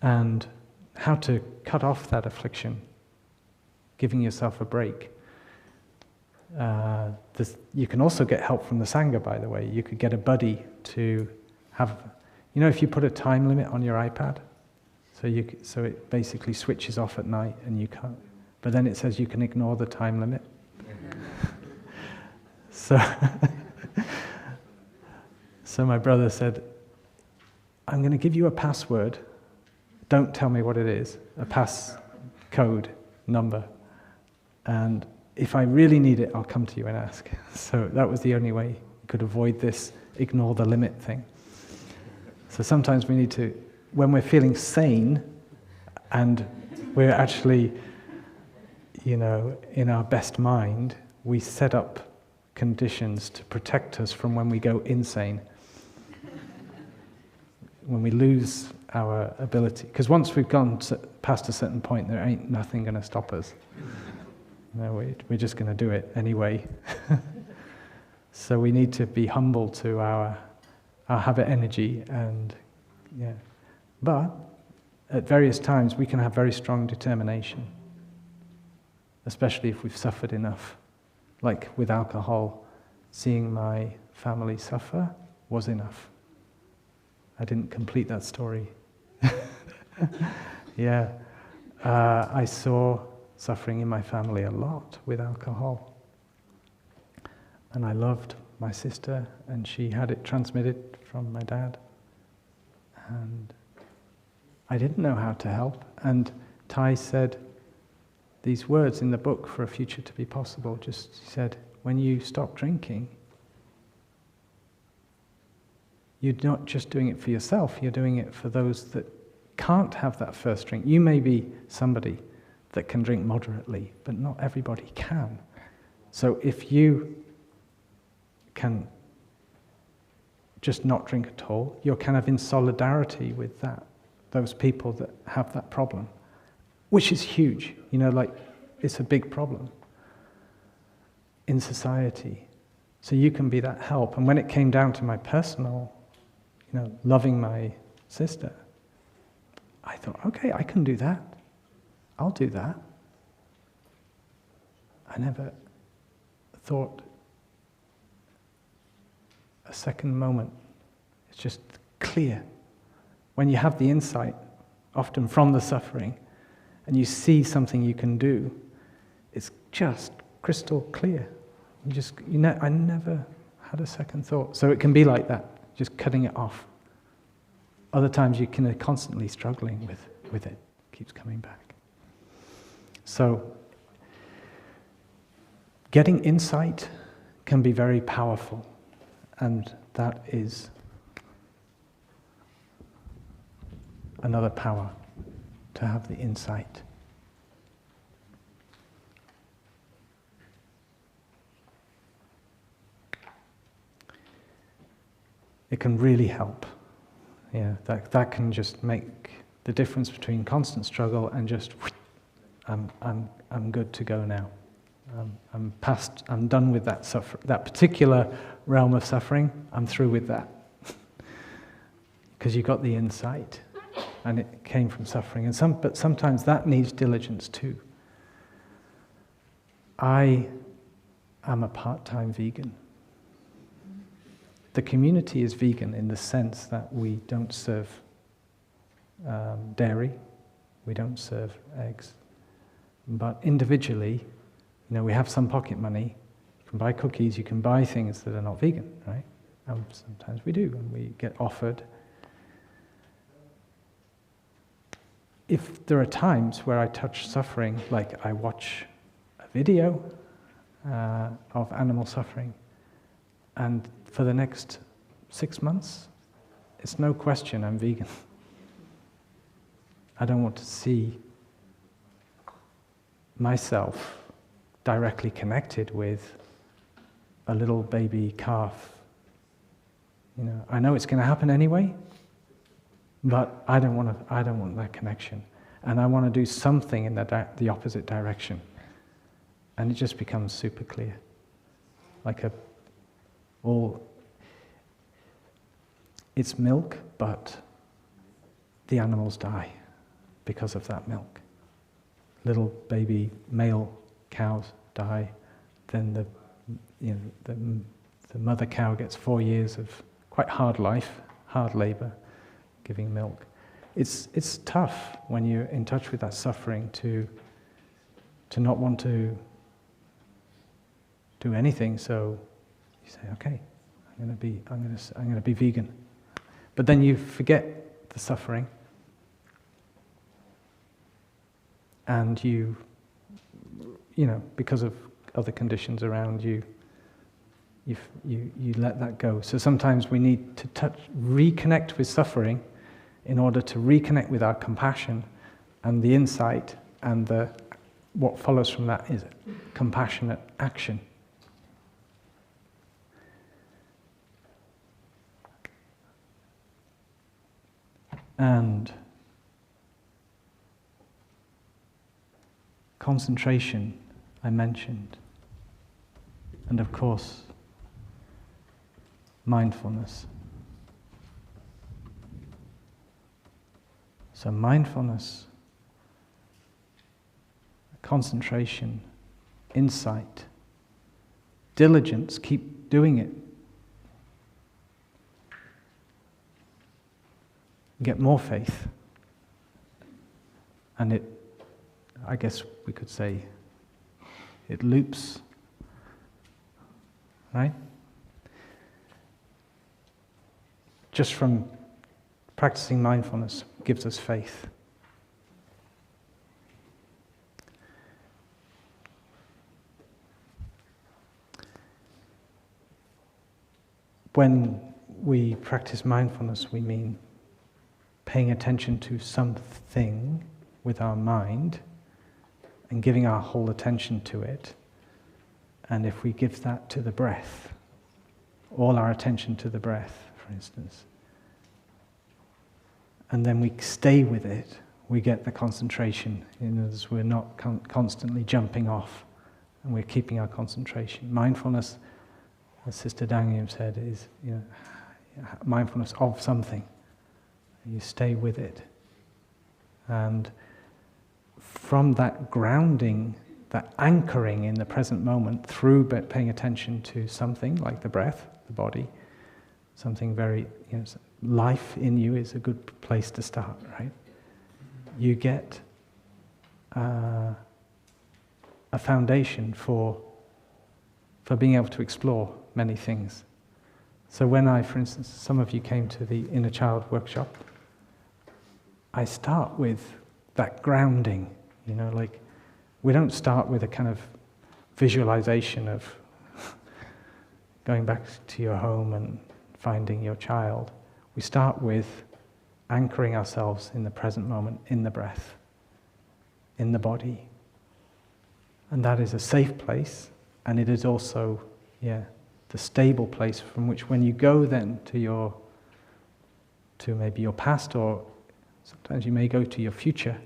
Speaker 1: and how to cut off that affliction, giving yourself a break. You can also get help from the Sangha, by the way. You could get a buddy to have, if you put a time limit on your iPad, so it basically switches off at night and you can't, but then it says you can ignore the time limit. So my brother said, I'm going to give you a password. Don't tell me what it is. A pass code number. And if I really need it, I'll come to you and ask. So that was the only way you could avoid this ignore the limit thing. So sometimes we need to, when we're feeling sane and we're actually, in our best mind, we set up conditions to protect us from when we go insane. When we lose our ability, because once we've gone past a certain point, there ain't nothing going to stop us. No, we're just going to do it anyway. So we need to be humble to our habit energy, and but at various times we can have very strong determination, especially if we've suffered enough. Like with alcohol, seeing my family suffer was enough. I didn't complete that story. I saw suffering in my family a lot with alcohol. And I loved my sister, and she had it transmitted from my dad. And I didn't know how to help. And Thai said these words in the book, For a Future to be Possible, he said, when you stop drinking, you're not just doing it for yourself, you're doing it for those that can't have that first drink. You may be somebody that can drink moderately, but not everybody can. So if you can just not drink at all, you're kind of in solidarity with those people that have that problem, which is huge. It's a big problem in society. So you can be that help. And when it came down to my personal, loving my sister, I thought, okay, I can do that. I'll do that. I never thought a second moment. It's just clear. When you have the insight, often from the suffering, and you see something you can do, it's just crystal clear. I never had a second thought. So it can be like that, just cutting it off. Other times you can constantly struggling with it. It keeps coming back. So getting insight can be very powerful, and that is another power, to have the insight. It can really help. That can just make the difference between constant struggle and just I'm good to go now. I'm done with that that particular realm of suffering. I'm through with that. Because you got the insight, and it came from suffering. But sometimes that needs diligence too. I am a part-time vegan. The community is vegan in the sense that we don't serve dairy, we don't serve eggs. But individually, we have some pocket money. You can buy cookies, you can buy things that are not vegan, right? And sometimes we do, and we get offered. if there are times where I touch suffering, like I watch a video of animal suffering, and for the next 6 months, it's no question I'm vegan. I don't want to see myself directly connected with a little baby calf. You know, I know it's going to happen anyway, but I don't want that connection, and I want to do something in the opposite direction, and it just becomes super clear, like it's milk, but the animals die because of that milk. Little baby male cows die, then the mother cow gets 4 years of quite hard life, hard labor, giving milk. It's tough when you're in touch with that suffering to not want to do anything. So you say, okay, I'm going to be vegan, but then you forget the suffering, and you know, because of other conditions around you, you let that go. So sometimes we need to reconnect with suffering in order to reconnect with our compassion and the insight, and what follows from that is compassionate action. And concentration, I mentioned, and of course, mindfulness. So mindfulness, concentration, insight, diligence, keep doing it. Get more faith. And I guess we could say, it loops, right? Just from practicing mindfulness gives us faith. When we practice mindfulness, we mean paying attention to something with our mind and giving our whole attention to it. And if we give that to the breath, all our attention to the breath, for instance, and then we stay with it, we get the concentration, as we're not constantly jumping off, and we're keeping our concentration. Mindfulness, as Sister Dangyam said, is mindfulness of something. You stay with it. And from that grounding, that anchoring in the present moment through paying attention to something like the breath, the body, something very, life in you is a good place to start, right? You get a foundation for being able to explore many things. So when for instance, some of you came to the Inner Child workshop, I start with that grounding, like we don't start with a kind of visualization of going back to your home and finding your child. We start with anchoring ourselves in the present moment, in the breath, in the body. And that is a safe place, and it is also, the stable place from which when you go then to maybe your past, or sometimes you may go to your future,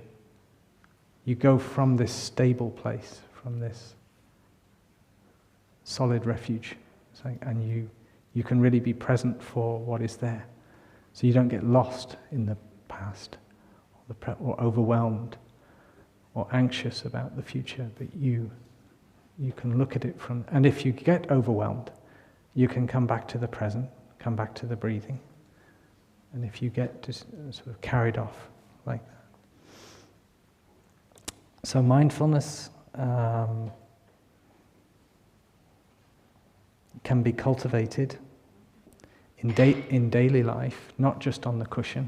Speaker 1: you go from this stable place, from this solid refuge, and you can really be present for what is there. So you don't get lost in the past, or overwhelmed, or anxious about the future, but you can look at it and if you get overwhelmed, you can come back to the present, come back to the breathing. And if you get just sort of carried off like that. So mindfulness can be cultivated in daily life, not just on the cushion,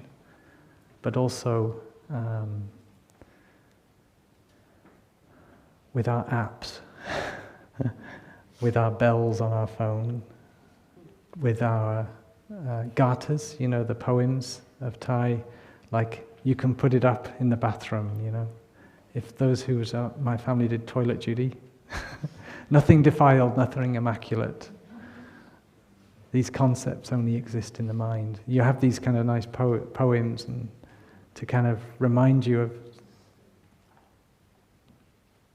Speaker 1: but also with our apps, with our bells on our phone, with our gathas, the poems of Thai, like you can put it up in the bathroom, If those who was my family did toilet duty, nothing defiled, nothing immaculate. These concepts only exist in the mind. You have these kind of nice poems and to kind of remind you of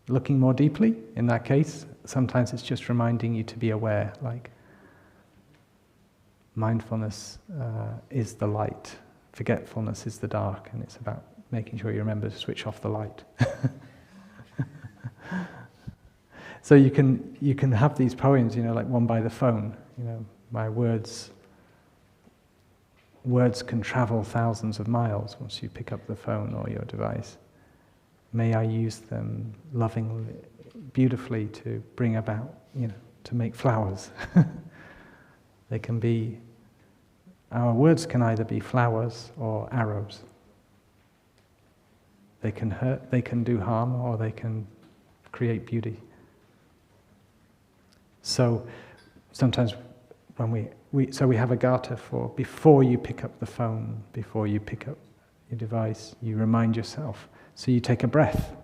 Speaker 1: looking more deeply. In that case, sometimes it's just reminding you to be aware, like mindfulness is the light, forgetfulness is the dark, and it's about making sure you remember to switch off the light. So you can have these poems, like one by the phone, my words can travel thousands of miles once you pick up the phone or your device. May I use them lovingly, beautifully to bring about, to make flowers. They can be, our words can either be flowers or arrows. They can hurt, they can do harm, or they can create beauty. So sometimes when we have a gatha for before you pick up the phone, before you pick up your device, you remind yourself. So you take a breath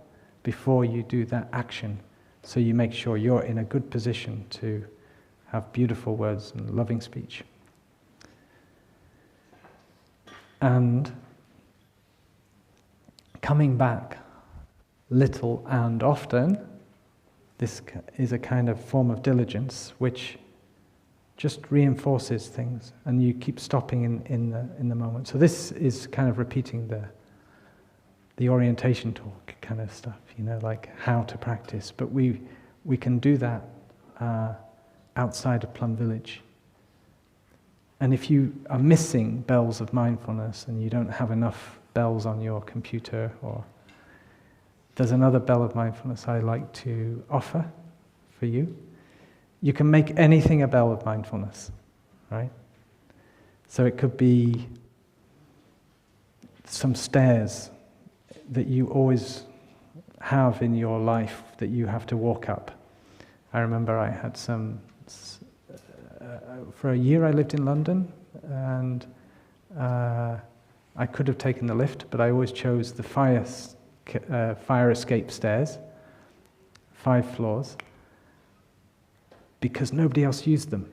Speaker 1: before you do that action. So you make sure you're in a good position to have beautiful words and loving speech. And coming back little and often, this is a kind of form of diligence which just reinforces things, and you keep stopping in the moment. So this is kind of repeating the orientation talk kind of stuff, like how to practice. But we can do that outside of Plum Village. And if you are missing bells of mindfulness and you don't have enough bells on your computer, or there's another bell of mindfulness I like to offer for you. You can make anything a bell of mindfulness, right? So it could be some stairs that you always have in your life that you have to walk up. I remember I had for a year I lived in London, and I could have taken the lift, but I always chose the fire escape stairs, 5 floors, because nobody else used them.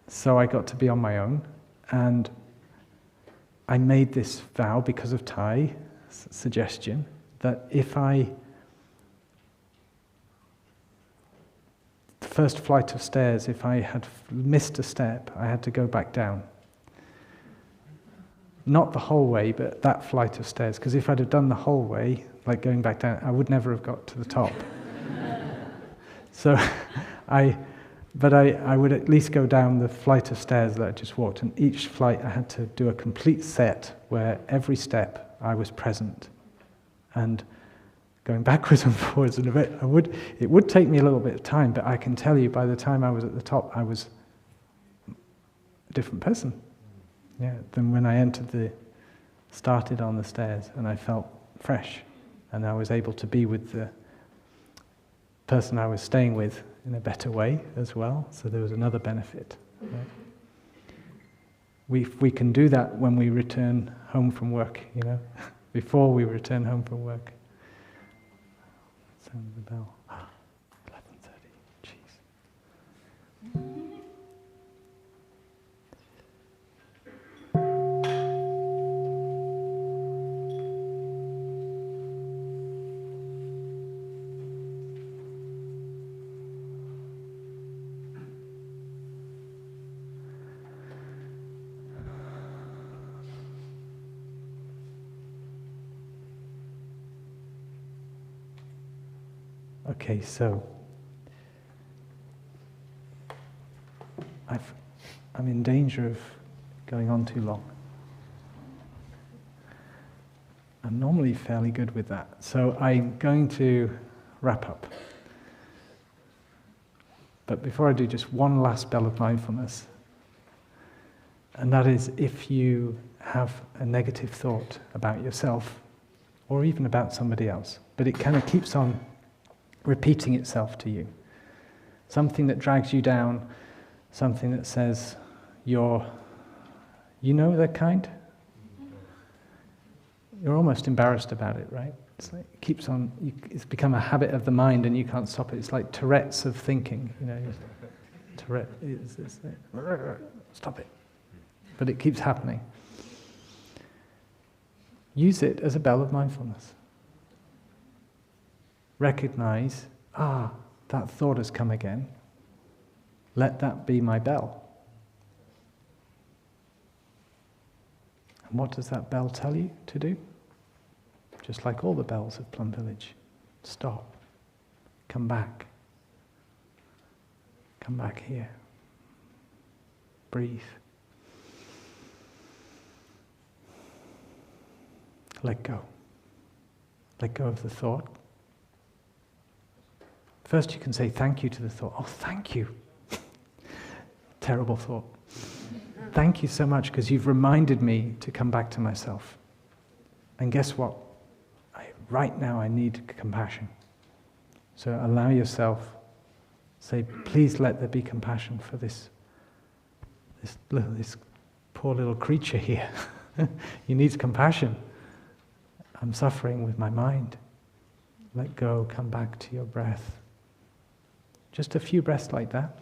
Speaker 1: So I got to be on my own, and I made this vow because of Thai suggestion that the first flight of stairs, if I had missed a step, I had to go back down. Not the whole way, but that flight of stairs, because if I'd have done the whole way, like going back down, I would never have got to the top. So I would at least go down the flight of stairs that I just walked, and each flight I had to do a complete set where every step I was present. And going backwards and forwards and a bit, it would take me a little bit of time, but I can tell you by the time I was at the top, I was a different person. Yeah, than when I started on the stairs, and I felt fresh, and I was able to be with the person I was staying with in a better way as well. So there was another benefit. Right? We can do that when we return home from work, before we return home from work. Sound of the bell. 11:30. Jeez. Okay, so I'm in danger of going on too long. I'm normally fairly good with that, so I'm going to wrap up. But before I do, just one last bell of mindfulness. And that is, if you have a negative thought about yourself, or even about somebody else, but it kind of keeps on repeating itself to you. Something that drags you down, something that says, you know that kind? You're almost embarrassed about it, right? It's like it keeps on, it's become a habit of the mind and you can't stop it. It's like Tourette's of thinking, Tourette, it's like, stop it. But it keeps happening. Use it as a bell of mindfulness. Recognize, that thought has come again. Let that be my bell. And what does that bell tell you to do? Just like all the bells of Plum Village. Stop. Come back. Come back here. Breathe. Let go. Let go of the thought. First you can say thank you to the thought. Oh, thank you. Terrible thought. Thank you so much because you've reminded me to come back to myself. And guess what? Right now I need compassion. So allow yourself, say, please let there be compassion for this poor little creature here. He needs compassion. I'm suffering with my mind. Let go, come back to your breath. Just a few breaths like that.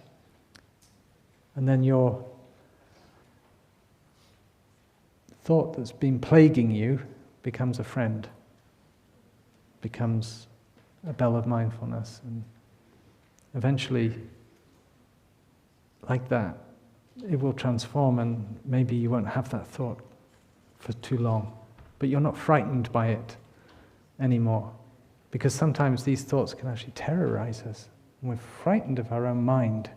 Speaker 1: And then your thought that's been plaguing you becomes a friend, becomes a bell of mindfulness, and eventually, like that, it will transform and maybe you won't have that thought for too long. But you're not frightened by it anymore. Because sometimes these thoughts can actually terrorize us. And we're frightened of our own mind,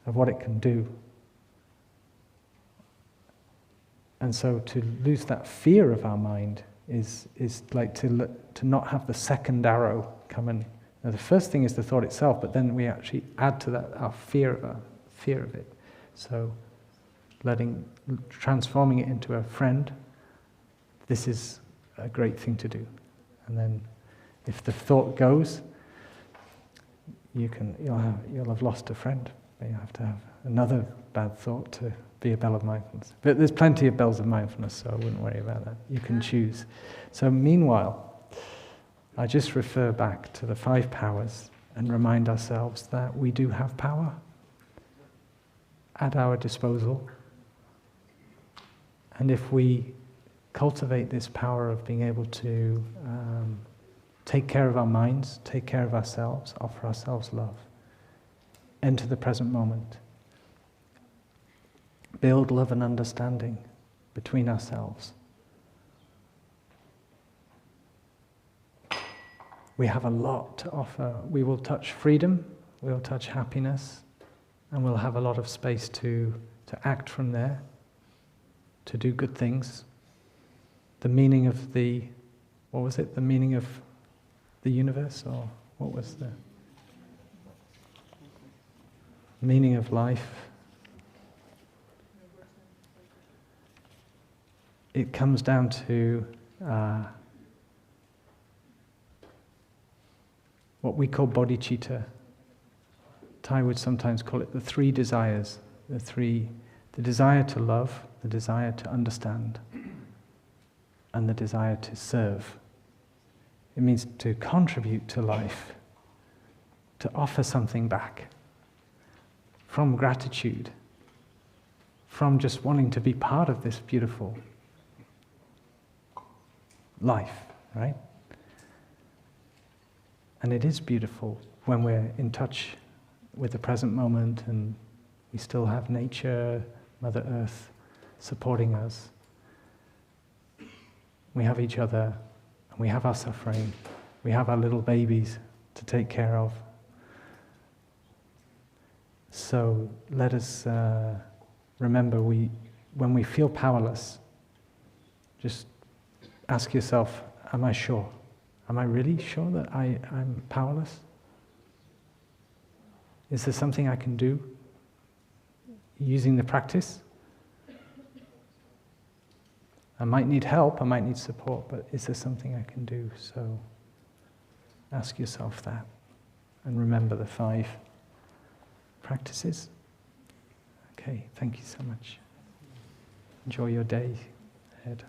Speaker 1: of what it can do. And so to lose that fear of our mind is like to not have the second arrow come in. Now the first thing is the thought itself, but then we actually add to that our fear of it. So transforming it into a friend, this is a great thing to do. And then if the thought goes, you'll have lost a friend. You have to have another bad thought to be a bell of mindfulness. But there's plenty of bells of mindfulness, so I wouldn't worry about that. You can choose. So meanwhile, I just refer back to the 5 powers and remind ourselves that we do have power at our disposal. And if we cultivate this power of being able to take care of our minds, take care of ourselves, offer ourselves love, enter the present moment, build love and understanding between ourselves, we have a lot to offer. We will touch freedom, we will touch happiness, and we'll have a lot of space to act from there, to do good things. The meaning of the meaning of the universe, or what was the meaning of life? It comes down to what we call bodhicitta. Thai would sometimes call it the 3 desires. The desire to love, the desire to understand, and the desire to serve. It means to contribute to life, to offer something back from gratitude, from just wanting to be part of this beautiful life, right? And it is beautiful when we're in touch with the present moment and we still have nature, Mother Earth supporting us. We have each other, and we have our suffering, we have our little babies to take care of. So let us remember, when we feel powerless, just ask yourself, am I sure? Am I really sure that I'm powerless? Is there something I can do using the practice? I might need help, I might need support, but is there something I can do? So ask yourself that. And remember the 5 practices. Okay, thank you so much. Enjoy your day ahead.